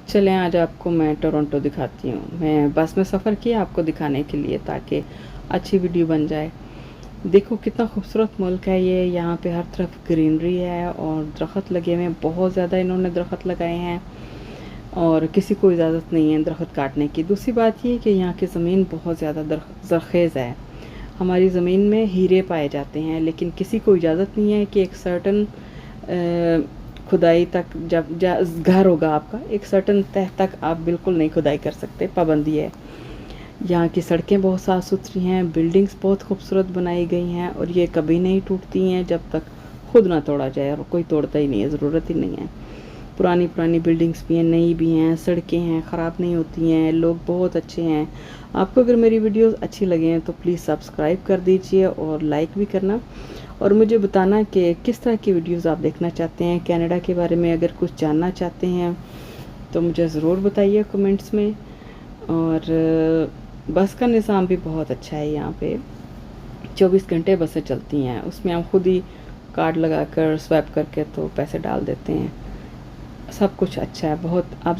चलें आज आपको मैं टोरंटो दिखाती हूँ। मैं बस में सफ़र किया आपको दिखाने के लिए ताकि अच्छी वीडियो बन जाए। देखो कितना खूबसूरत मुल्क है ये। यहाँ पे हर तरफ ग्रीनरी है और दरख्त लगे हुए हैं। बहुत ज़्यादा इन्होंने दरख्त लगाए हैं और किसी को इजाज़त नहीं है दरख्त काटने की। दूसरी बात ये कि यहाँ की ज़मीन बहुत ज़्यादा ज़रख़ेज़ है। हमारी ज़मीन में हीरे पाए जाते हैं, लेकिन किसी को इजाज़त नहीं है कि एक सर्टन खुदाई तक जब घर होगा आपका, एक सर्टन तह तक आप बिल्कुल नहीं खुदाई कर सकते, पाबंदी है। यहाँ की सड़कें बहुत साफ़ सुथरी हैं, बिल्डिंग्स बहुत खूबसूरत बनाई गई हैं और ये कभी नहीं टूटती हैं जब तक खुद ना तोड़ा जाए, और कोई तोड़ता ही नहीं है, ज़रूरत ही नहीं है। पुरानी पुरानी बिल्डिंग्स भी हैं, नई भी हैं, सड़कें हैं, ख़राब नहीं होती हैं, लोग बहुत अच्छे हैं। आपको अगर मेरी वीडियोस अच्छी लगे हैं तो प्लीज़ सब्सक्राइब कर दीजिए और लाइक भी करना, और मुझे बताना कि किस तरह की वीडियोस आप देखना चाहते हैं। कनाडा के बारे में अगर कुछ जानना चाहते हैं तो मुझे ज़रूर बताइए कमेंट्स में। और बस का निज़ाम भी बहुत अच्छा है यहाँ पे। 24 घंटे बसें चलती हैं, उसमें हम खुद ही कार्ड लगाकर स्वैप करके तो पैसे डाल देते हैं। सब कुछ अच्छा है बहुत। आप